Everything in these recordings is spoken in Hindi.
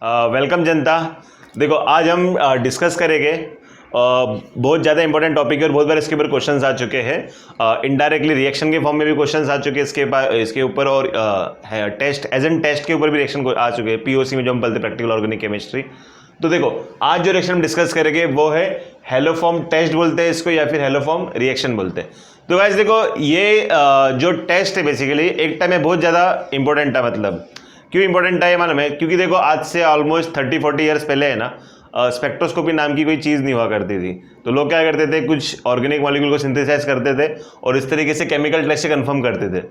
वेलकम जनता। देखो आज हम डिस्कस करेंगे बहुत ज़्यादा इंपॉर्टेंट टॉपिक है और बहुत बार इसके ऊपर क्वेश्चंस आ चुके हैं। इनडायरेक्टली रिएक्शन के फॉर्म में भी क्वेश्चंस आ चुके हैं इसके ऊपर और टेस्ट एज एन टेस्ट के ऊपर भी रिएक्शन आ चुके हैं पीओसी में जो हम पढ़ते प्रैक्टिकल ऑर्गेनिक केमिस्ट्री। तो देखो आज जो रिएक्शन हम डिस्कस करेंगे वो है हेलोफॉर्म टेस्ट बोलते हैं इसको या फिर हेलोफॉर्म रिएक्शन बोलते हैं। तो गाइस देखो ये जो टेस्ट है बेसिकली एक टाइम में बहुत ज़्यादा इंपॉर्टेंट है। मतलब क्यों इंपॉर्टेंट है ये मालूम है? क्योंकि देखो आज से ऑलमोस्ट 30-40 ईयर्स पहले है ना स्पेक्ट्रोस्कोपी नाम की कोई चीज़ नहीं हुआ करती थी। तो लोग क्या करते थे, कुछ ऑर्गेनिक मॉलिक्यूल को सिंथेसाइज करते थे और इस तरीके से केमिकल टेस्ट से कंफर्म करते थे।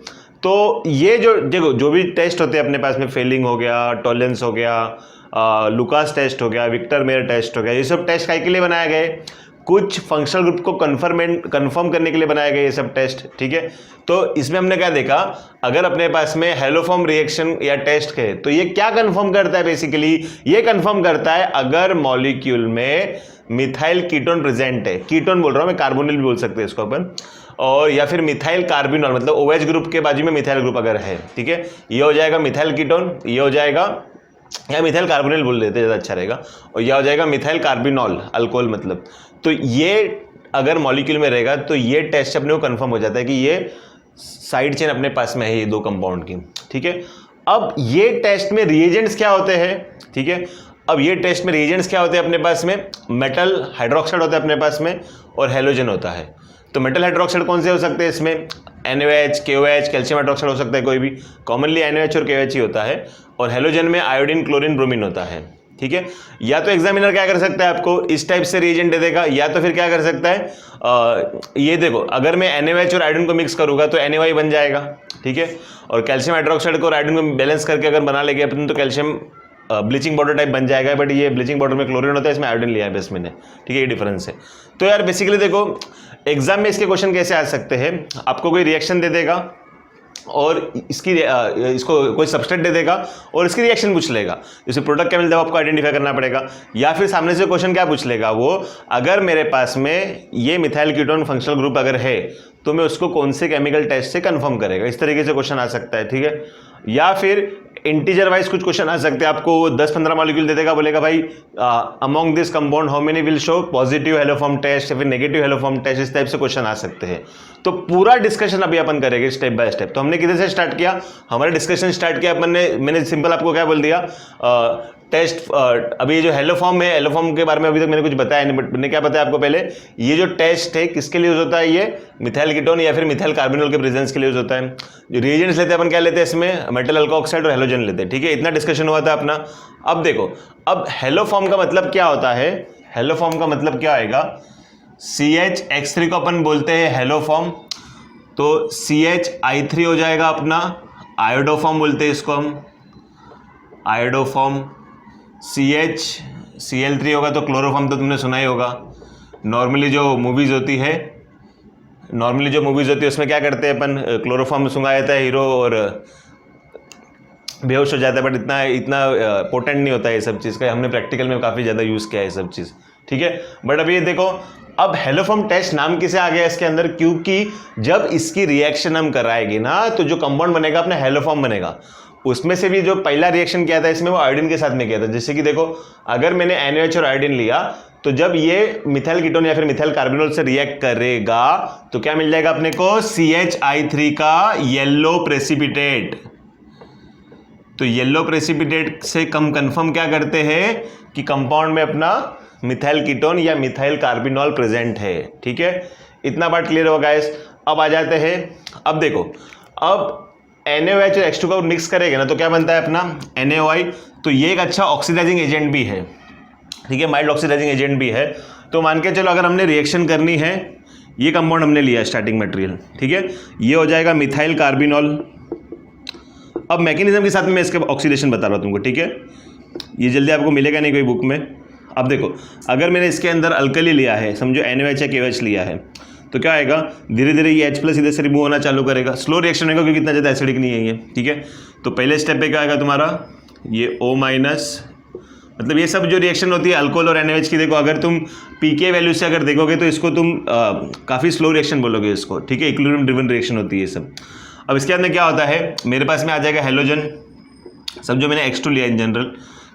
तो ये जो देखो जो भी टेस्ट होते हैं अपने पास में, फेलिंग हो गया, टॉलेंस हो गया, लुकास टेस्ट हो गया, विक्टर मेयर टेस्ट हो गया, ये सब टेस्ट के लिए बनाए गए, कुछ फंक्शनल ग्रुप को कंफर्म करने के लिए बनाए गए ये सब टेस्ट। ठीक है, तो इसमें हमने क्या देखा, अगर अपने पास में हेलोफॉर्म रिएक्शन या टेस्ट है तो ये क्या कंफर्म करता है? बेसिकली ये कंफर्म करता है अगर मॉलिक्यूल में मिथाइल कीटोन प्रेजेंट है, कीटोन बोल रहा हूं मैं, कार्बोनिल भी बोल सकते हैं इसको अपन, और या फिर मिथाइल कार्बिनॉल मतलब OH ग्रुप के बाजू में मिथाइल ग्रुप अगर है। ठीक है, ये हो जाएगा मिथाइल कीटोन, ये हो जाएगा या मिथाइल कार्बोनिल बोल देते ज़्यादा अच्छा रहेगा, और यह हो जाएगा मिथाइल कार्बिनॉल अल्कोहल मतलब। तो ये अगर मॉलिक्यूल में रहेगा तो ये टेस्ट अपने को कंफर्म हो जाता है कि ये साइड चेन अपने पास में है ये दो कंपाउंड की। ठीक है, अब ये टेस्ट में रिएजेंट्स क्या होते हैं? ठीक है, अब ये टेस्ट में रिएजेंट्स क्या होते हैं अपने पास में? मेटल हाइड्रोक्साइड होता है अपने पास में और हेलोजन होता है। तो मेटल हाइड्रोक्साइड कौन से हो सकते हैं इसमें? NaOH, KOH, कैल्शियम हाइड्रोक्साइड हो सकता है कोई भी, कॉमनली NaOH और KOH ही होता है। और हेलोजन में आयोडीन, क्लोरीन, ब्रोमीन होता है। ठीक है, या तो एग्जामिनर क्या कर सकता है, आपको इस टाइप से रिएजेंट दे देगा, या तो फिर क्या कर सकता है ये देखो अगर मैं NaOH और आयोडीन को मिक्स करूंगा तो NaOH बन जाएगा। ठीक है, और कैल्शियम हाइड्रोक्साइड को और आयोडीन को बैलेंस करके अगर बना लेंगे अपन तो कैल्शियम ब्लीचिंग पाउडर टाइप बन जाएगा। बट ये ब्लीचिंग पाउडर में क्लोरीन होता है, इसमें आयोडीन लिया है बस मैंने। ठीक है, ये डिफरेंस है। तो यार बेसिकली देखो एग्जाम में इसके क्वेश्चन कैसे आ सकते हैं, आपको कोई रिएक्शन दे देगा और इसको कोई सबस्ट्रेट दे देगा और इसकी रिएक्शन पूछ लेगा, जैसे प्रोडक्ट क्या मिलता है आपको आइडेंटिफाई करना पड़ेगा, या फिर सामने से क्वेश्चन क्या पूछ लेगा वो, अगर मेरे पास में ये मिथाइल कीटोन फंक्शनल ग्रुप अगर है तो मैं उसको कौन से केमिकल टेस्ट से कंफर्म करेगा, इस तरीके से क्वेश्चन आ सकता है। ठीक है, या फिर इंटीजर वाइज कुछ क्वेश्चन आ सकते हैं, आपको 10-15 मॉलिक्यूल दे देगा, बोलेगा भाई among this compound how many will show positive haloform test या फिर नेगेटिव हेलोफॉर्म टेस्ट, इस टाइप से क्वेश्चन आ सकते हैं। तो पूरा डिस्कशन अभी अपन करेंगे स्टेप बाय स्टेप। तो हमने किधर से स्टार्ट किया, हमारा डिस्कशन स्टार्ट किया अपन ने, मैंने सिंपल आपको क्या बोल दिया, टेस्ट अभी ये जो हेलोफॉर्म है, हेलोफॉर्म के बारे में अभी तक मैंने कुछ बताया नहीं, बट मैंने क्या बताया आपको पहले, ये जो टेस्ट है किसके लिए यूज होता है, ये मिथाइल कीटोन या फिर मिथाइल कार्बिनॉल के प्रेजेंस के लिए यूज होता है। जो रिएजेंट्स लेते हैं अपन क्या लेते हैं इसमें, मेटल अल्कोक्साइड और हेलोजन लेते हैं। ठीक है, इतना डिस्कशन हुआ था अपना। अब देखो अब हेलोफॉर्म का मतलब क्या होता है, हेलोफॉर्म का मतलब क्या आएगा, CH3 को अपन बोलते हैं हेलोफॉर्म, तो CH2 हो जाएगा अपना, आयोडोफॉर्म बोलते हैं इसको हम, आयोडोफॉर्म। Cl3 होगा तो क्लोरोफॉर्म, तो तुमने सुना ही होगा। नॉर्मली जो मूवीज होती है उसमें क्या करते हैं अपन, क्लोरोफॉर्म सुंघा जाता है हीरो और बेहोश हो जाता है, बट इतना पोटेंट नहीं होता है ये सब चीज़ का, हमने प्रैक्टिकल में काफ़ी ज़्यादा यूज़ किया है ये सब चीज़। ठीक है, बट अभी ये देखो अब हेलोफॉर्म टेस्ट नाम किसे आ गया इसके अंदर, क्योंकि जब इसकी रिएक्शन हम कराएंगे ना तो जो कंपाउंड बनेगा अपना हेलोफॉर्म बनेगा। उसमें से भी जो पहला रिएक्शन किया था इसमें वो आयोडीन के साथ में किया था। जैसे कि देखो अगर मैंने NaOH और आयोडीन लिया तो जब ये मिथाइल कीटोन या फिर मिथाइल कार्बिनॉल से रिएक्ट करेगा तो क्या मिल जाएगा अपने को, CHI3 का येलो प्रेसिपिटेट। तो येलो प्रेसिपिटेट से हम कंफर्म क्या करते हैं कि कंपाउंड में अपना मिथाइल कीटोन या मिथाइल कार्बिनॉल प्रेजेंट है। ठीक है, इतना बात क्लियर होगा गाइस। अब आ जाते हैं, अब देखो अब NaOH और H2 को मिक्स करेंगे ना तो क्या बनता है अपना NaOI। तो ये एक अच्छा ऑक्सीडाइजिंग एजेंट भी है। ठीक है, माइल्ड ऑक्सीडाइजिंग एजेंट भी है। तो मान के चलो अगर हमने रिएक्शन करनी है, ये कंपाउंड हमने लिया स्टार्टिंग मटेरियल, ठीक है, ये हो जाएगा मिथाइल कार्बिनॉल। अब मैकेनिज्म के साथ में मैं इसका ऑक्सीडेशन बता रहा हूँ तुमको। ठीक है, ये जल्दी आपको मिलेगा नहीं कोई बुक में। अब देखो अगर मैंने इसके अंदर अल्कली लिया है, समझो NaOH या KOH लिया है, तो क्या आएगा, धीरे धीरे ये H+ इधर से रिमूव होना चालू करेगा, स्लो रिएक्शन होगा क्योंकि इतना ज़्यादा एसिडिक नहीं है ये। ठीक है, तो पहले स्टेप पे क्या आएगा तुम्हारा, ये O-, मतलब ये सब जो रिएक्शन होती है अल्कोहल और NaOH की, देखो अगर तुम pK वैल्यू से अगर देखोगे तो इसको तुम काफ़ी स्लो रिएक्शन बोलोगे इसको। ठीक है, इक्विलिब्रियम ड्रिवन रिएक्शन होती है ये सब। अब इसके अंदर क्या होता है, मेरे पास में आ जाएगा हेलोजन, समझो मैंने X2 लिया इन जनरल,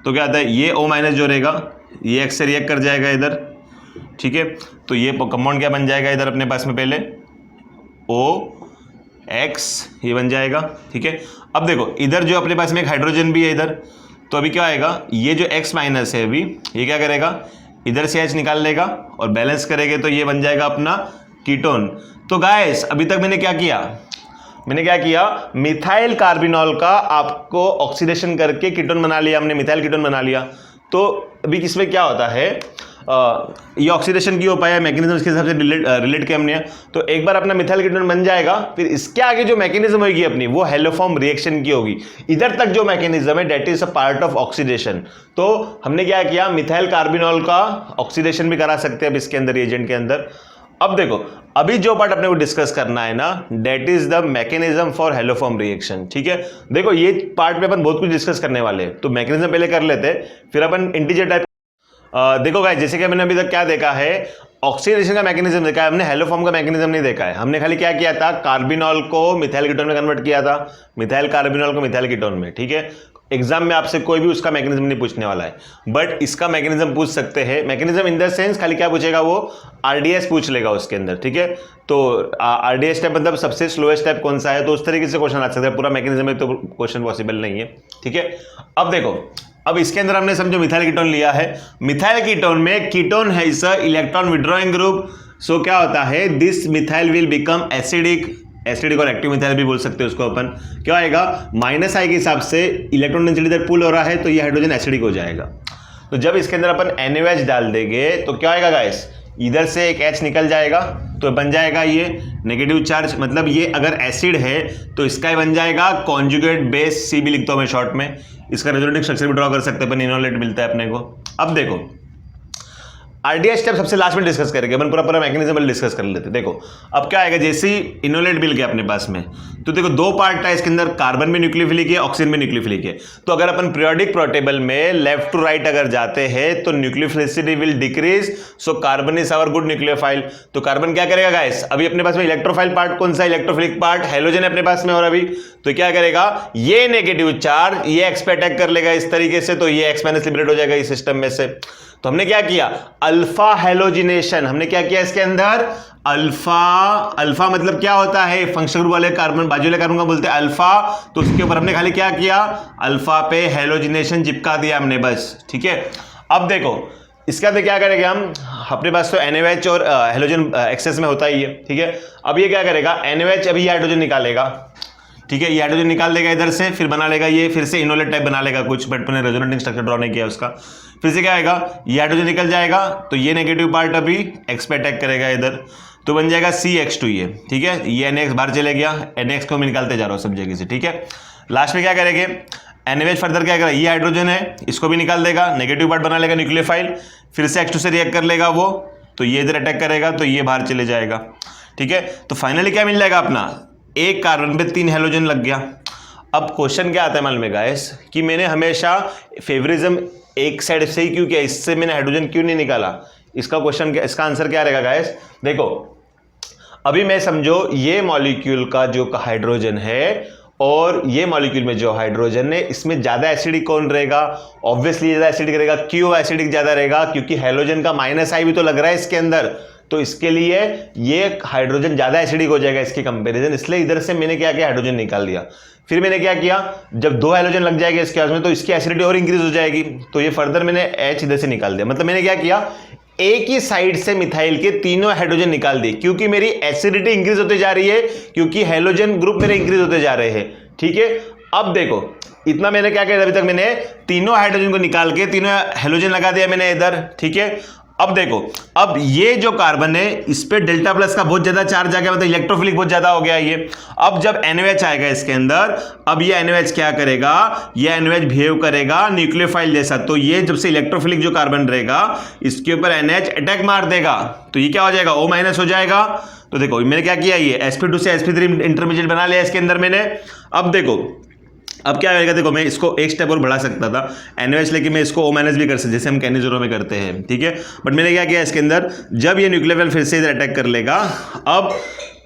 तो क्या आता है, ये O माइनस जो रहेगा ये X से रिएक्ट कर जाएगा इधर, ठीक है। तो ये कंपाउंड क्या बन जाएगा इधर अपने पास में, पहले OX ये बन जाएगा, ठीक है। अब देखो इधर जो अपने पास में एक हाइड्रोजन भी है इधर, तो अभी क्या आएगा, ये जो X माइनस है अभी ये क्या करेगा, इधर से H निकाल लेगा और बैलेंस करेंगे तो ये बन जाएगा अपना कीटोन। तो गाइस अभी तक मैंने क्या किया, मिथाइल कार्बिनॉल का आपको ऑक्सीडेशन करके कीटोन बना लिया हमने, मिथाइल कीटोन बना लिया। तो अभी इसमें क्या होता है, ये ऑक्सीडेशन क्यों हो पाया, मैकेनिज्म इसके हिसाब से रिलेट किया हमने। तो एक बार अपना मिथाइल कीटोन बन जाएगा, फिर इसके आगे जो मैकेनिज्म होगी अपनी वो हेलोफॉर्म रिएक्शन की होगी। इधर तक जो मैकेनिज्म है that is a part of oxidation. तो हमने क्या किया, मिथाइल कार्बिनॉल का ऑक्सीडेशन भी करा सकते हैं अब इसके अंदर, एजेंट के अंदर। अब देखो अभी जो पार्ट अपने को डिस्कस करना है ना, that is the mechanism for haloform reaction, ठीक है। देखो ये पार्ट में अपन बहुत कुछ डिस्कस करने वाले हैं, तो मैकेनिज्म पहले कर लेते हैं, फिर अपन इंटीजर टाइप। देखो गाइस जैसे कि मैंने अभी तक क्या देखा है, ऑक्सीडेशन का मैकेनिज्म देखा है हमने, हेलोफॉर्म का मैकेनिज्म नहीं देखा है। हमने खाली क्या किया था, कार्बिनॉल को मिथाइल कीटोन में कन्वर्ट किया था, मिथाइल कार्बिनॉल को मिथाइल कीटोन में, ठीक है। एग्जाम में आपसे कोई भी उसका मैकेनिज्म नहीं पूछने वाला है, बट इसका मैकेनिज्म पूछ सकते हैं। मैकेनिज्म इन द सेंस खाली क्या पूछेगा, वो आरडीएस पूछ लेगा उसके अंदर, ठीक है। तो आरडीएस स्टेप मतलब सबसे स्लोएस्ट स्टेप कौन सा है, तो उस तरीके से क्वेश्चन आ सकता है। पूरा मैकेनिज्म में तो क्वेश्चन पॉसिबल नहीं है, ठीक है। अब देखो अब इसके अंदर हमने समझो मिथाइल कीटोन लिया है, मिथाइल कीटोन में कीटोन है इस इलेक्ट्रॉन विड्रॉइंग ग्रुप। सो क्या होता है, this methyl will become acidic और एक्टिव मिथाइल भी बोल सकते हैं उसको अपन। क्या आएगा, -I के हिसाब से इलेक्ट्रॉन डेंसिटी इधर पुल हो रहा है, तो ये हाइड्रोजन एसिडिक हो जाएगा। तो जब इसके अंदर अपन NaOH डाल देंगे तो क्या आएगा गाइस, इधर से एक H निकल जाएगा, तो बन जाएगा ये नेगेटिव चार्ज। मतलब ये अगर एसिड है तो इसका ही बन जाएगा कॉन्जुगेट बेस, C भी लिखता हूं मैं शॉर्ट में। इसका रेजोनेटिव स्ट्रक्चर भी ड्रॉ कर सकते हैं अपन, इनोलेट मिलता है अपने को। अब देखो आरडीएस स्टेप सबसे लास्ट में डिस्कस करेंगे, अपन पूरा मैकेनिज्म डिस्कस कर लेते हैं। देखो अब क्या आएगा, जैसे ही इनोलेट मिल गया अपने पास में, तो देखो दो पार्ट है इसके अंदर, कार्बन में न्यूक्लियोफिलिक है, ऑक्सीजन में न्यूक्लियोफिलिक है। तो अगर अपन पीरियोडिक टेबल में लेफ्ट टू राइट अगर जाते हैं तो nucleophilicity will decrease, so carbon is our good nucleophile. तो कार्बन क्या करेगा गाइस, अभी अपने पास में इलेक्ट्रोफाइल पार्ट कौन सा, इलेक्ट्रोफिलिक पार्ट, हेलोजन है अपने पास में। और अभी तो क्या करेगा, ये नेगेटिव चार्ज ये एक्स पे अटैक कर लेगा इस तरीके से, तो ये एक्स माइनस लिबरेट हो जाएगा इस सिस्टम में से। तो हमने क्या किया, अल्फा हेलोजिनेशन हमने क्या किया इसके अंदर, अल्फा मतलब क्या होता है, फंक्शनल ग्रुप वाले कार्बन, बाजू वाले कार्बन का बोलते हैं अल्फा। तो उसके ऊपर हमने खाली क्या किया, अल्फा पे हेलोजिनेशन चिपका दिया हमने बस, ठीक है। अब देखो इसके अंदर क्या करेंगे हम, अपने पास तो NaOH और हेलोजन एक्सेस में होता ही है, ठीक है। अब ये क्या करेगा, NaOH अभी हाइड्रोजन निकालेगा, ठीक है, ये हाइड्रोजन निकाल देगा इधर से, फिर बना लेगा ये, फिर से इनोलेट टाइप बना लेगा कुछ, बट मैंने रेजोनेटिंग स्ट्रक्चर ड्रॉ नहीं किया उसका। फिर से क्या आएगा, ये हाइड्रोजन निकल जाएगा, तो ये नेगेटिव पार्ट अभी एक्स पे अटैक करेगा इधर, तो बन जाएगा CH2 ये, ठीक है। ये NX बाहर चले गया, NX को मैं निकालते जा रहा हूँ सब जगह से, ठीक है। लास्ट में क्या करेंगे, NaOH फर्दर क्या करेगा, ये हाइड्रोजन है इसको भी निकाल देगा, नेगेटिव पार्ट बना लेगा न्यूक्लियोफाइल, फिर से H2 से रिएक्ट कर लेगा वो, तो ये इधर अटैक करेगा, तो ये बाहर चले जाएगा, ठीक है। तो फाइनली क्या मिल जाएगा अपना, एक कार्बन पे 3 हेलोजन लग गया। अब क्वेश्चन क्या आता है मालूम है गाइस, कि मैंने हमेशा फेवरिज्म एक साइड से ही क्यों किया, इससे मैंने हाइड्रोजन क्यों नहीं निकाला। इसका क्वेश्चन क्या, इसका आंसर क्या रहेगा गाइस, देखो अभी मैं समझो ये मॉलिक्यूल का जो हाइड्रोजन है और ये मॉलिक्यूल में जो हाइड्रोजन है, इसमें ज्यादा एसिडिक कौन रहेगा, ऑब्वियसली ज्यादा एसिडिक रहेगा। क्यों एसिडिक ज्यादा रहेगा, क्योंकि हेलोजन का -I भी तो लग रहा है इसके अंदर, तो इसके लिए ये हाइड्रोजन ज्यादा एसिडिक हो जाएगा इसके कंपैरिजन, इसलिए इधर से मैंने क्या किया, हाइड्रोजन निकाल दिया। फिर मैंने क्या किया, जब 2 हाइड्रोजन लग जाएगा इसके पास में, तो इसकी एसिडिटी और इंक्रीज हो जाएगी, तो ये फर्दर मैंने H इधर से निकाल दिया। मतलब मैंने क्या किया, एक ही साइड से मिथाइल के तीनों हाइड्रोजन निकाल दिए, क्योंकि मेरी एसिडिटी इंक्रीज होते जा रही है, क्योंकि हेलोजन ग्रुप मेरे इंक्रीज होते जा रहे हैं, ठीक है। अब देखो इतना मैंने क्या किया, अभी तक मैंने तीनों हाइड्रोजन को निकाल के तीनों हेलोजन लगा दिया मैंने इधर, ठीक है। अब देखो, अब ये जो कार्बन है इस पे डेल्टा प्लस का बहुत ज्यादा चार्ज आ गया, मतलब इलेक्ट्रोफिलिक बहुत ज्यादा हो गया ये। अब जब NaOH आएगा इसके अंदर, अब ये NaOH क्या करेगा, ये NaOH बिहेव करेगा न्यूक्लियोफाइल जैसा, तो ये जब से इलेक्ट्रोफिलिक जो कार्बन रहेगा इसके ऊपर NaH अटैक मार देगा, तो ये क्या हो जाएगा, O- हो जाएगा। तो देखो मैंने क्या किया, ये sp2 से sp3 इंटरमीडिएट बना लिया इसके अंदर मैंने। अब देखो अब क्या आएगा, देखो मैं इसको एक स्टेप और बढ़ा सकता था, NaOH लेके मैं इसको O- भी कर सकता, जैसे हम KNO में करते हैं, ठीक है। बट मैंने क्या किया इसके अंदर, जब ये न्यूक्लियोफाइल फिर से इधर अटैक कर लेगा, अब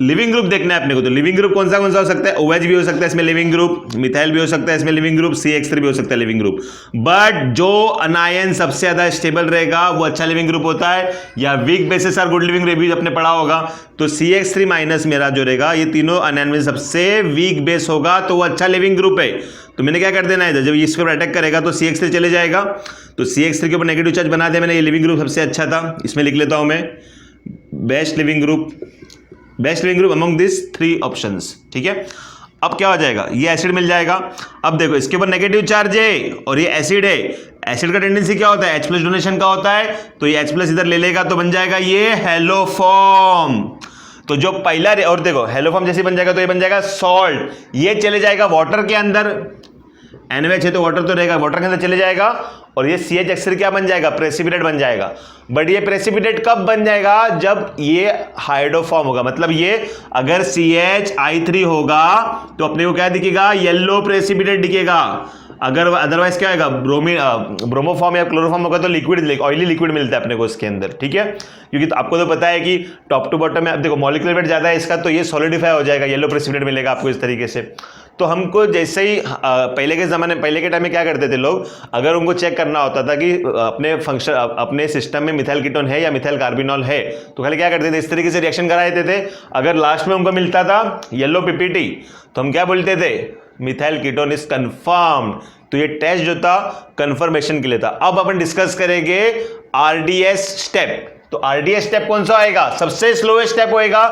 लिविंग ग्रुप देखना है अपने को, तो लिविंग ग्रुप कौन सा हो सकता है? OH भी हो सकता है इसमें लिविंग ग्रुप, मिथाइल भी हो सकता है इसमें लिविंग ग्रुप, CH3 भी हो सकता है लिविंग ग्रुप। बट जो अनायन सबसे ज्यादा स्टेबल रहेगा वो अच्छा लिविंग ग्रुप होता है, या weak bases are good leaving group भी अपने पढ़ा होगा। तो CH3 माइनस मेरा जो रहेगा, ये तीनों अनायन में सबसे वीक बेस होगा, तो वो अच्छा लिविंग ग्रुप है। तो मैंने क्या कर देना है, जब इसके ऊपर अटैक करेगा तो CH3 चले जाएगा, तो CH3 के ऊपर नेगेटिव चार्ज बना दिया मैंने, ये लिविंग ग्रुप सबसे अच्छा था। इसमें लिख लेता हूं मैं best leaving group among this 3 options, ठीक है। अब क्या हो जाएगा, ये एसिड मिल जाएगा। अब देखो इसके ऊपर नेगेटिव चार्ज है और ये एसिड है, एसिड का टेंडेंसी क्या होता है? H+ डोनेशन का होता है, तो ये H+ इधर ले लेगा तो बन जाएगा ये हेलोफॉर्म। तो जो पहला, और देखो हेलोफॉर्म जैसे बन जाएगा तो ये बन जाएगा सॉल्ट, ये चले जाएगा वाटर के अंदर, NaOH है तो वाटर तो रहेगा, वाटर के अंदर चले जाएगा, और ये CH क्या बन जाएगा? प्रेसिपिटेट बन जाएगा। बट ये प्रेसिपिटेट कब बन जाएगा? जब ये हाइड्रोफॉर्म होगा, मतलब ये अगर CH3 होगा तो अपने को क्या दिखेगा? येलो प्रेसिपिटेट दिखेगा। अगर अदरवाइज क्या आएगा? ब्रोमोफॉर्म या क्लोरोफॉर्म होगा तो लिक्विड, ऑयली लिक्विड मिलता है अपने को इसके अंदर, ठीक है। क्योंकि तो आपको तो पता है कि टॉप टू बॉटम में, अब देखो मॉलिक्यूलर वेट ज्यादा है इसका, तो ये सॉलिडिफाई हो जाएगा, येलो प्रेसिपिटेट मिलेगा आपको इस तरीके से। तो हमको जैसे ही पहले के टाइम में क्या करते थे लोग, अगर उनको चेक करना होता था कि अपने सिस्टम में मिथाइल कीटोन है या मिथाइल कार्बिनॉल है, तो खाली क्या करते थे, इस तरीके से रिएक्शन करा देते थे। अगर लास्ट में उनको मिलता था येलो PPT, तो हम क्या बोलते थे? Methyl ketone is confirmed. तो ये टेस्ट जो था कंफर्मेशन के लिए था। अब अपन डिस्कस करेंगे RDS स्टेप। तो RDS स्टेप कौन सा आएगा? सबसे स्लोएस्ट स्टेप होएगा।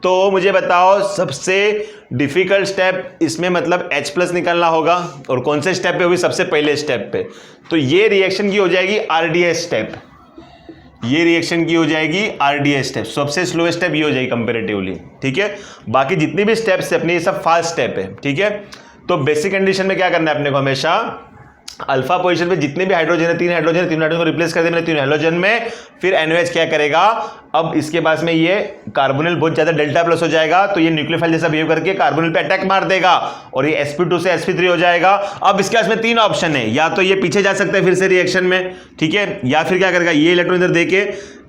तो मुझे बताओ सबसे डिफिकल्ट स्टेप इसमें, मतलब H+ निकालना होगा, और कौन से स्टेप पे होगी? सबसे पहले स्टेप पे। तो ये रिएक्शन की हो जाएगी RDS स्टेप, ये रिएक्शन की हो जाएगी RDS स्टेप, सबसे स्लोएस्ट स्टेप ये हो जाएगी कंपेरेटिवली, ठीक है। बाकी जितनी भी स्टेप्स है अपनी, ये सब फास्ट स्टेप है, ठीक है। तो बेसिक कंडीशन में क्या करना है अपने को? हमेशा अल्फा पोजीशन पे जितने भी हाइड्रोजन है, 3 हाइड्रोजन को रिप्लेस कर दिया 3 हाइड्रोजन में, फिर NaOH क्या करेगा? अब इसके पास में ये कार्बोनिल बहुत ज्यादा डेल्टा+ हो जाएगा, तो ये न्यूक्लियोफाइल जैसा बिहेव करके कार्बोनिल पे अटैक मार देगा, और ये sp2 से sp3 हो जाएगा। अब इसके पास में 3 ऑप्शन है, या तो ये पीछे जा सकता है फिर से रिएक्शन में, ठीक है, या फिर क्या करेगा, ये इलेक्ट्रॉन इधर देके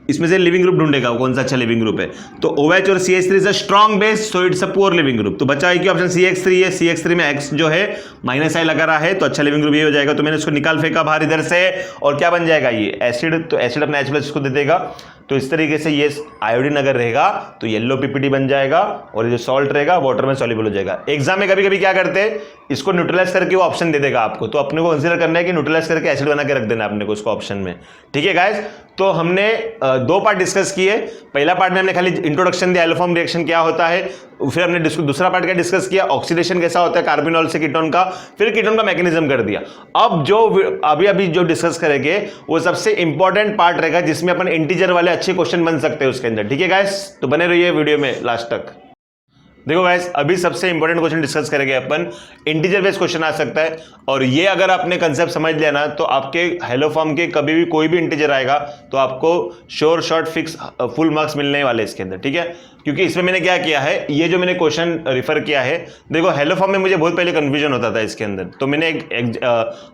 इसमें से लिविंग ग्रुप ढूंढेगा, कौन सा अच्छा लिविंग ग्रुप है। तो OH और CH3 is a strong base, so it's a poor leaving group. तो बचा एक ही ऑप्शन CH3 है, CH3 में X जो है -I लगा रहा है, तो अच्छा लिविंग ग्रुप ये हो जाएगा। तो मैंने इसको निकाल फेंका बाहर इधर से, और क्या बन जाएगा ये एसिड। तो एसिड अपना H+ को दे देगा, तो इस तरीके से ये आयोडीन अगर रहेगा तो येलो PPT बन जाएगा, और ये जो सॉल्ट रहेगा वाटर में सॉल्युबल हो जाएगा। एग्जाम में कभी कभी क्या करते हैं, इसको न्यूट्रलाइज करके वो ऑप्शन दे देगा आपको, तो अपने को कंसीडर करना है कि न्यूट्रलाइज करके एसिड बना के रख देना अपने को उसको ऑप्शन में, ठीक है गाइस। तो हमने 2 पार्ट डिस्कस किए। पहला पार्ट में हमने खाली इंट्रोडक्शन दिया, एल्फॉर्म रिएक्शन क्या होता है, फिर हमने दूसरा पार्ट क्या डिस्कस किया, ऑक्सीडेशन कैसा होता है कार्बिनॉल से कीटोन का, फिर कीटोन का मैकेनिज्म कर दिया। अब जो अभी जो डिस्कस करेंगे वो सबसे इंपॉर्टेंट पार्ट रहेगा, जिसमें अपन इंटीजर वाले अच्छे क्वेश्चन बन सकते हैं उसके अंदर, ठीक है गाइस। तो बने रहिए वीडियो में लास्ट तक। देखो गाइस, अभी सबसे इंपॉर्टेंट क्वेश्चन डिस्कस करेंगे अपन, इंटीजर बेस्ड क्वेश्चन आ सकता है, और ये अगर आपने कंसेप्ट समझ लिया ना, तो आपके हेलोफॉर्म के कभी भी कोई भी इंटीजर आएगा तो आपको sure short fix full marks मिलने वाले इसके अंदर, ठीक है। क्योंकि इसमें मैंने क्या किया है, ये जो मैंने क्वेश्चन रिफर किया है, देखो हेलोफॉर्म में मुझे बहुत पहले कंफ्यूजन होता था इसके अंदर, तो मैंने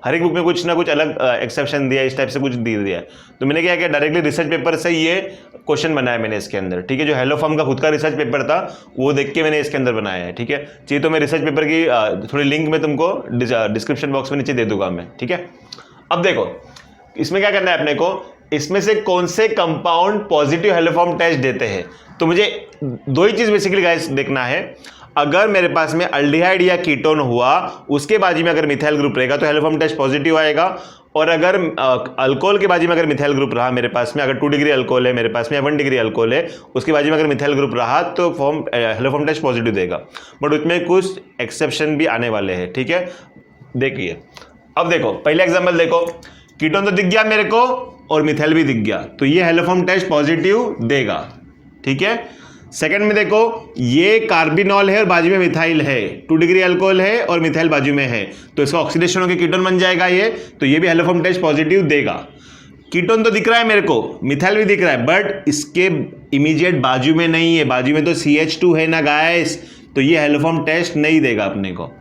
हर एक बुक में कुछ ना कुछ अलग एक्सेप्शन दिया, इस टाइप से कुछ दे दिया। तो मैंने क्या किया, डायरेक्टली रिसर्च पेपर से ये क्वेश्चन बनाया मैंने इसके अंदर, ठीक है। जो हेलोफॉर्म का खुद का रिसर्च पेपर था वो देख के मैंने इसके अंदर बनाया है, ठीक है। चाहिए तो मैं रिसर्च पेपर की थोड़ी लिंक में तुमको डिस्क्रिप्शन बॉक्स में नीचे दे दूंगा मैं, ठीक है। अब देखो इसमें क्या करना है अपने को, इसमें से कौन से कंपाउंड पॉजिटिव हेलोफॉर्म टेस्ट देते हैं। तो मुझे 2 ही चीज बेसिकली गाइस देखना है, अगर मेरे पास में अल्डिहाइड या कीटोन हुआ, उसके बाजू में अगर मिथाइल ग्रुप रहेगा तो हेलोफॉर्म टेस्ट पॉजिटिव आएगा, और अगर अल्कोहल के बाजू में अगर मिथाइल ग्रुप रहा मेरे पास में, अगर 2 डिग्री अल्कोहल है मेरे पास में या 1 डिग्री अल्कोहल है, उसके बाजू में अगर मिथाइल ग्रुप रहा तो हेलोफॉर्म टेस्ट पॉजिटिव देगा। बट उसमें कुछ एक्सेप्शन भी आने वाले हैं, ठीक है। देखिए अब देखो पहले एग्जाम्पल देखो, कीटोन तो दिख गया मेरे को और मिथाइल भी दिख गया, तो ये हेलोफॉर्म टेस्ट पॉजिटिव देगा, ठीक है। सेकंड में देखो, ये कार्बिनॉल है और बाजू में मिथाइल है, 2 डिग्री अल्कोहल है और मिथाइल बाजू में है, तो इसका ऑक्सीडेशन होकर कीटोन बन जाएगा ये, तो ये भी हेलोफॉर्म टेस्ट पॉजिटिव देगा। कीटोन तो दिख रहा है मेरे को, मिथाइल भी दिख रहा है, बट इसके इमीडिएट बाजू में नहीं है, बाजू में तो CH2 है ना गाइस, तो ये हेलोफॉर्म टेस्ट नहीं देगा अपने को।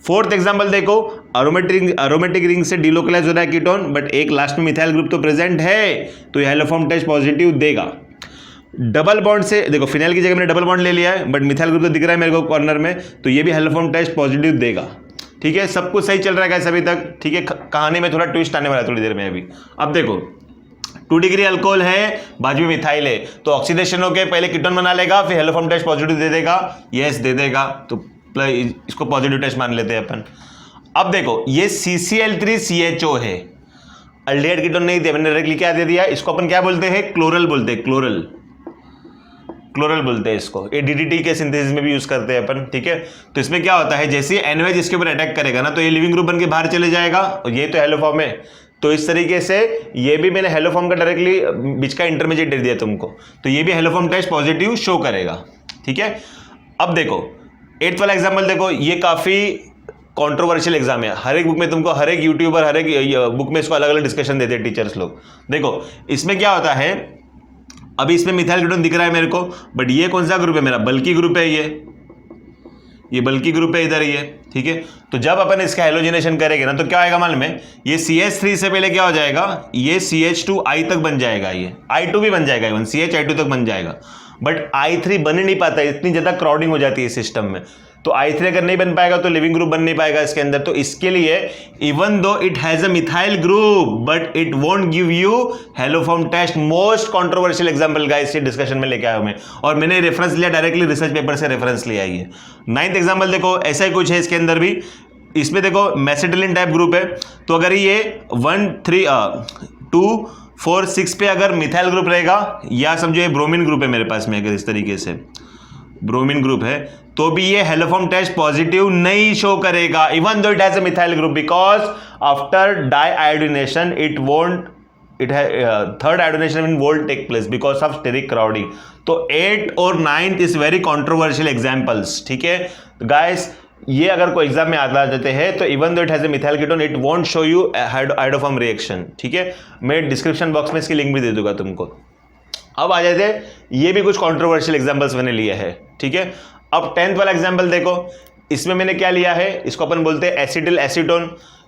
फोर्थ एग्जांपल देखो, एरोमेटिक रिंग से डिलोकलाइज हो रहा है कीटोन, बट एक लास्ट में मिथाइल ग्रुप तो प्रेजेंट है, तो ये हेलोफॉर्म टेस्ट पॉजिटिव देगा। डबल बॉन्ड से देखो, फिनाइल की जगह मैंने डबल बॉन्ड ले लिया है, बट मिथाइल ग्रुप तो दिख रहा है मेरे को कॉर्नर में, तो ये भी हेलोफॉर्म टेस्ट पॉजिटिव देगा। ठीक है, सब कुछ सही चल रहा है गाइस अभी तक। ठीक है, कहानी में थोड़ा ट्विस्ट आने वाला है थोड़ी देर में अभी। अब देखो 2 डिग्री अल्कोहल है, बाजू में मिथाइल है, तो ऑक्सीडेशन होके पहले कीटोन बना लेगा, फिर हेलोफॉर्म टेस्ट पॉजिटिव दे देगा। यस दे देगा, तो इसको पॉजिटिव टेस्ट मान लेते हैं अपन। अब देखो ये CCl3CHO है, अल्डिहाइड कीटोन नहीं दिया मैंने, डायरेक्टली क्या दे दिया, इसको अपन क्या बोलते हैं, क्लोरल बोलते हैं, क्लोरल बोलते हैं इसको। ये DDT के सिंथेसिस में भी यूज करते हैं अपन। ठीक है, तो इसमें क्या होता है, जैसे NOH इसके ऊपर अटैक करेगा ना, तो ये लिविंग ग्रुप बन के बाहर चले जाएगा, और ये तो हेलोफॉर्म है, तो इस तरीके से ये भी मैंने हेलोफॉर्म का डायरेक्टली बीच का इंटरमीडिएट दे दिया तुमको, तो ये भी हेलोफॉर्म टेस्ट पॉजिटिव शो करेगा। ठीक है, अब देखो 8th वाला एग्जाम्पल देखो, ये काफी कंट्रोवर्शियल एग्जाम है। हर एक बुक में तुमको, हर एक यूट्यूबर, हर एक बुक में इसको अलग अलग डिस्कशन देते हैं टीचर्स लोग। देखो इसमें क्या होता है, अभी इसमें मिथाइल कीटोन दिख रहा है मेरे को, बट ये कौन सा ग्रुप है मेरा, बल्कि ग्रुप है, ये बल्कि ग्रुप है इधर ये। ठीक है, तो जब अपन इसका हेलोजिनेशन करेंगे ना, तो क्या आएगा मालूम है, ये CH3 से पहले क्या हो जाएगा, ये CH2I तक बन जाएगा, ये I2 भी बन जाएगा, इवन CHI2 तक बन जाएगा, बट I3 बन ही नहीं पाता, इतनी ज्यादा क्राउडिंग हो जाती है सिस्टम में। तो I3 अगर नहीं बन पाएगा तो लिविंग ग्रुप बन नहीं पाएगा इसके अंदर। तो इसके लिए even though it has a methyl group but it won't give you haloform test. Most controversial example guys ये डिस्कशन में लेके आया हूं मैं, और मैंने रेफरेंस लिया डायरेक्टली रिसर्च पेपर से रेफरेंस लिया है। 9th एग्जांपल देखो, ऐसा ही कुछ है इसके अंदर भी। इसमें देखो मेसिटिलिन टाइप ग्रुप है, तो अगर ये 1 3 2 4 6 पे अगर मिथाइल ग्रुप रहेगा, या समझो ये ब्रोमीन ग्रुप है मेरे पास में, अगर इस तरीके से ब्रोमीन ग्रुप है, तो भी ये हेलोफॉर्म टेस्ट पॉजिटिव नहीं शो करेगा even though it has a methyl group, because after diiodination it won't, it third iodination won't take place because of steric crowding. तो 8 और 9th is very controversial examples. ठीक है गाइस, ये अगर कोई एग्जाम में आ जाते हैं तो even though it has a methyl ketone it won't show you iodoform reaction. ठीक है, मैं डिस्क्रिप्शन बॉक्स में इसकी लिंक भी दे दूंगा तुमको। अब आ जाते हैं, ये भी कुछ कंट्रोवर्शियल एग्जांपल्स मैंने लिए हैं। ठीक है, अब 10th वाला एग्जांपल देखो, इसमें मैंने क्या लिया है, इसको अपन बोलते हैं एसिटिल एसीटोन।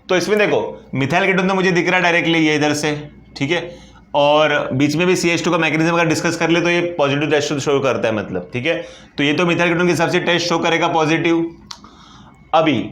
तो इसमें देखो मिथाइल कीटोन तो मुझे दिख रहा है डायरेक्टली ये इधर से, ठीक है, और बीच में भी CH2 का मैकेनिज्म अगर डिस्कस कर ले तो ये पॉजिटिव टेस्ट शो करता है, मतलब। ठीक है, तो ये तो मिथाइल कीटोन के हिसाब से टेस्ट शो करेगा पॉजिटिव। अभी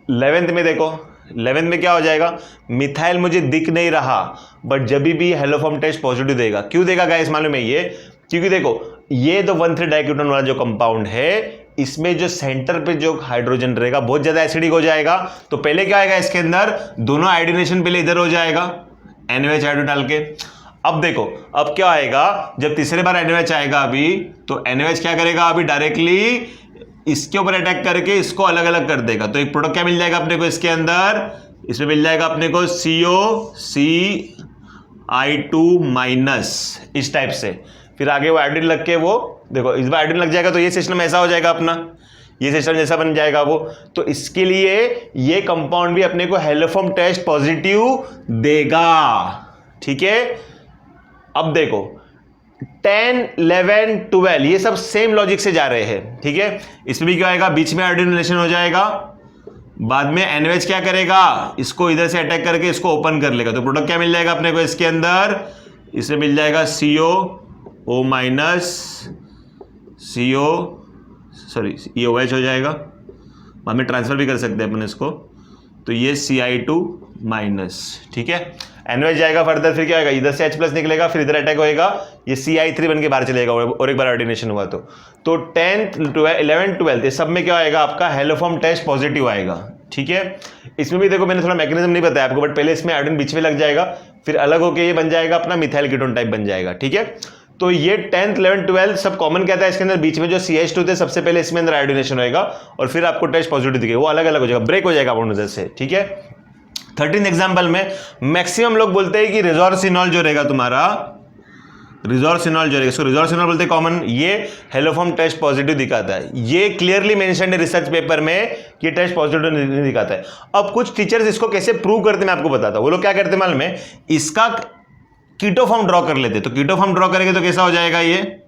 11th में देखो, 11th में क्या हो जाएगा, मिथाइल मुझे दिख नहीं रहा बट जब भी हेलोफॉर्म टेस्ट पॉजिटिव देगा। क्यों देगा गाइस मालूम है ये, क्योंकि देखो ये तो 1,3 डाइकीटोन वाला जो कंपाउंड है, इसमें जो सेंटर पे जो हाइड्रोजन रहेगा बहुत ज्यादा एसिडिक हो जाएगा। तो पहले क्या आएगा इसके अंदर, दोनों आयोडीनेशन पहले इधर हो जाएगा NaOH आयोडीन डाल के। अब देखो अब क्या आएगा, जब तीसरे बार NaOH आएगा अभी, तो NaOH क्या करेगा, अभी डायरेक्टली इसके ऊपर अटैक करके इसको अलग अलग कर देगा। तो एक प्रोडक्ट क्या मिल जाएगा अपने को इसके अंदर, इसमें मिल जाएगा अपने को COCI2- इस टाइप से। फिर आगे वो आयोडीन लग के वो देखो, इस बार आयोडीन लग जाएगा तो ये सिस्टम ऐसा हो जाएगा अपना, ये सिस्टम जैसा बन जाएगा वो। तो इसके लिए ये कंपाउंड भी अपने को हेलोफॉर्म टेस्ट पॉजिटिव देगा। ठीक है, अब देखो 10, 11, 12 ये सब सेम लॉजिक से जा रहे हैं। ठीक है, इसमें भी क्या आएगा, बीच में आयोडीन रिलेशन हो जाएगा, बाद में NaOH क्या करेगा, इसको इधर से अटैक करके इसको ओपन कर लेगा। तो प्रोडक्ट क्या मिल जाएगा अपने को इसके अंदर, इसमें मिल जाएगा EOH हो जाएगा, बाद में ट्रांसफर भी कर सकते हैं अपन इसको, तो ये Ci2-। ठीक है, NaOH जाएगा फर्दर, फिर क्या होगा, इधर से H+ निकलेगा, फिर इधर अटैक होएगा, ये Ci3 बन के बाहर चलेगा और एक बार आयोडीनेशन हुआ तो 10th, 11, 12 ये सब में क्या आएगा आपका, हेलोफॉर्म टेस्ट पॉजिटिव आएगा। ठीक है, इसमें भी देखो मैंने थोड़ा मैकेनिज्म नहीं बताया आपको, बट पहले इसमें आयोडीन बीच में लग जाएगा, फिर अलग होकर ये बन जाएगा अपना मिथाइल कीटोन टाइप बन जाएगा। ठीक है, तो ये 10th, 11, 12 सब कॉमन कहता है, इसके अंदर बीच में जो CH2 थे सबसे पहले इसमें अंदर आयोडीनेशन होएगा और फिर आपको टेस्ट पॉजिटिव दिखेगा, वो अलग अलग हो जाएगा, ब्रेक हो जाएगा उधर से। ठीक है, 13th एग्जाम्पल में मैक्सिमम लोग बोलते हैं कि रिजोर्सिनॉल जो रहेगा तुम्हारा, रिजोर्सिनॉल जो रहेगा, इसको रिजोर्सिनॉल बोलते हैं कॉमन, ये हेलोफॉर्म टेस्ट पॉजिटिव दिखाता है। ये क्लियरली मेंशन है रिसर्च पेपर में कि टेस्ट पॉजिटिव नहीं दिखाता है। अब कुछ टीचर्स इसको कैसे प्रूव करते हैं मैं आपको बताता हूं। वो लोग क्या करते हैं मालूम है, इसका कीटो फॉर्म ड्रॉ कर लेते। तो कीटो फॉर्म ड्रॉ करेंगे तो कैसा हो जाएगा, ये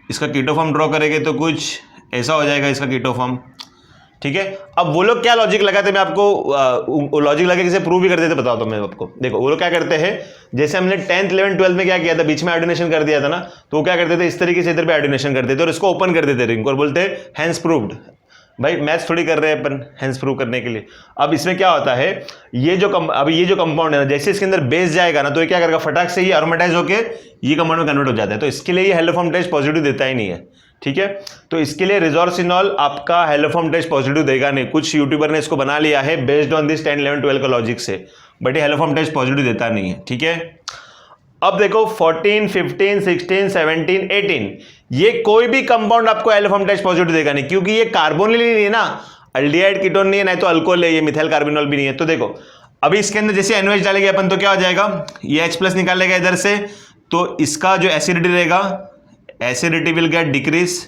इसका कीटो फॉर्म ड्रॉ करेंगे तो कुछ ऐसा हो जाएगा इसका कीटो फॉर्म। ठीक है। अब वो लोग क्या लॉजिक लगाते, मैं आपको लॉजिक लगा कैसे प्रूव भी कर देते बताओ तो मैं आपको। देखो वो लोग क्या करते हैं, जैसे हमने 10th 11th 12th में क्या किया था, बीच में ऑर्डिनेशन कर दिया था ना, तो वो क्या करते थे, इस तरीके से इधर पे ऑर्डिनेशन करते थे और इसको ओपन कर देते रिंग और बोलते हैं हैंस प्रूव्ड। भाई मैथ्स थोड़ी कर रहे हैं अपन हैंस प्रूव करने के लिए। अब इसमें क्या होता है, ये जो कंपाउंड है ना, जैसे इसके अंदर बेस जाएगा ना, तो ये क्या करेगा, फटाक से ही एरोमेटाइज होकर ये कंपाउंड में कन्वर्ट हो जाता है। तो इसके लिए ये हेलोफॉर्म टेस्ट पॉजिटिव देता ही नहीं है, ठीक है। तो इसके लिए रिजोर्सिनॉल आपका हेलोफॉर्म टेस्ट पॉजिटिव देगा नहीं। कुछ यूट्यूबर ने इसको बना लिया है बेस्ड ऑन दिस 10 11 12 का लॉजिक से, बट ये हेलोफॉर्म टेस्ट पॉजिटिव देता नहीं है, ठीक है। अब देखो 14 15 16 17 18 ये कोई भी कंपाउंड आपको हेलोफॉर्म टेस्ट पॉजिटिव देगा नहीं, क्योंकि ये कार्बोनिल नहीं है ना, अल्डिहाइड कीटोन नहीं है, नहीं तो अल्कोहल है, ये मिथाइल कार्बोनॉल भी नहीं है। तो देखो अभी इसके अंदर जैसे NOH डालेंगे अपन तो क्या हो जाएगा, ये H+ निकालेगा इधर से, तो इसका जो एसिडिटी रहेगा, एसिडिटी विल गेट डिक्रीज,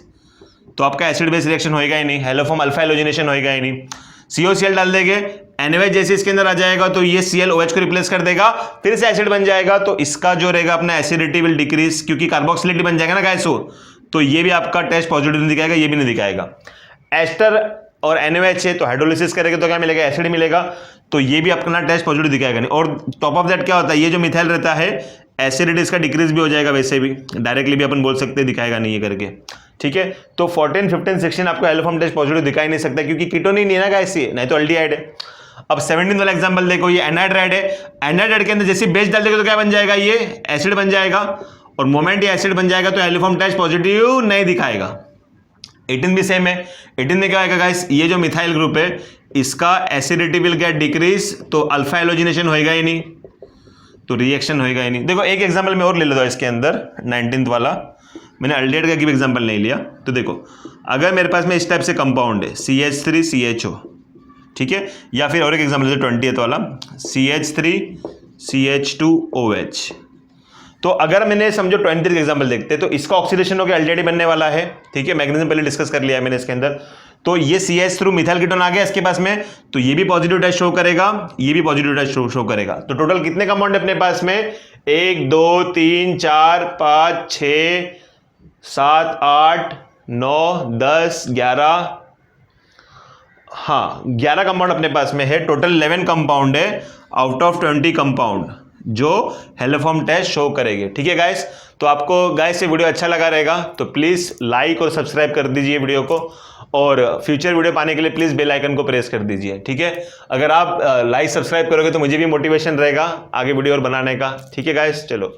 तो आपका एसिड बेस रिएक्शन होएगा ही नहीं, हेलोफॉर्म अल्फा हेलोजिनेशन होएगा ही नहीं। COCl डाल देंगे, NOH जैसे इसके अंदर आ जाएगा तो ये ClOH को रिप्लेस कर देगा, फिर से एसिड बन जाएगा, तो इसका जो रहेगा अपना एसिडिटी विल डिक्रीज, क्योंकि कार्बोक्सिलेट बन जाएगा ना गाइस, तो ये भी आपका टेस्ट पॉजिटिव नहीं दिखाएगा, ये भी नहीं दिखाएगा। एस्टर और NOH है तो हाइड्रोलिसिस करेंगे तो क्या मिलेगा, एसिड मिलेगा, तो ये भी अपना टेस्ट पॉजिटिव दिखाएगा नहीं। और टॉप ऑफ दैट क्या होता है, ये जो मिथाइल रहता है एसिडिटी इसका डिक्रीज भी हो जाएगा, वैसे भी डायरेक्टली भी अपन बोल सकते हैं दिखाएगा नहीं ये करके, ठीक है। तो 14 15 16 आपको हेलोफॉर्म टेस्ट पॉजिटिव दिखा ही नहीं सकता, क्योंकि कीटोन ही नहीं है ना गाइस, ये नहीं तो अल्डिहाइड है। अब 17 वाला एग्जांपल देखो, ये एनाहाइड्राइड है, एनाहाइड्राइड के अंदर जैसे बेस डाल देगा तो क्या बन जाएगा, ये एसिड बन जाएगा, और मोमेंट ये एसिड बन जाएगा तो हेलोफॉर्म टेस्ट पॉजिटिव नहीं दिखाएगा। 18 भी सेम है, 18 में क्या आएगा गाइस, ये जो मिथाइल ग्रुप है इसका एसिडिटी विल गेट डिक्रीज, तो अल्फा हेलोजिनेशन होएगा ही नहीं, तो रिएक्शन होएगा ही नहीं। देखो एक एग्जांपल मैं और ले लेता हूं इसके अंदर, 19th वाला, मैंने अल्डिहाइड का भी एग्जांपल नहीं लिया। तो देखो अगर मेरे पास में इस टाइप से कंपाउंड है CH3 CHO, ठीक है, या फिर और एक एग्जांपल लेते 20th वाला CH3 CH2OH। तो अगर मैंने समझो 20th एग्जांपल देखते तो इसका ऑक्सीडेशन होकर अल्डिहाइड बनने वाला है, ठीक है, मैग्नीशियम पहले डिस्कस कर लिया है मैंने इसके अंदर। तो ये CH थ्रू मिथाइल कीटोन आ गया इसके पास में, तो ये भी पॉजिटिव टेस्ट शो करेगा, ये भी पॉजिटिव टेस्ट शो करेगा। तो टोटल कितने कंपाउंड है अपने पास में, 1 2 3 4 5 6 7 8 9 10 11, हाँ 11 कंपाउंड अपने पास में है। टोटल 11 कंपाउंड है आउट ऑफ 20 कंपाउंड जो हेलोफॉर्म टेस्ट शो करेंगे, ठीक है गाइस। तो आपको गाइस ये वीडियो अच्छा लगा रहेगा तो प्लीज़ लाइक और सब्सक्राइब कर दीजिए वीडियो को, और फ्यूचर वीडियो पाने के लिए प्लीज़ बेल आइकन को प्रेस कर दीजिए, ठीक है। अगर आप लाइक सब्सक्राइब करोगे तो मुझे भी मोटिवेशन रहेगा आगे वीडियो और बनाने का, ठीक है गाइस। चलो।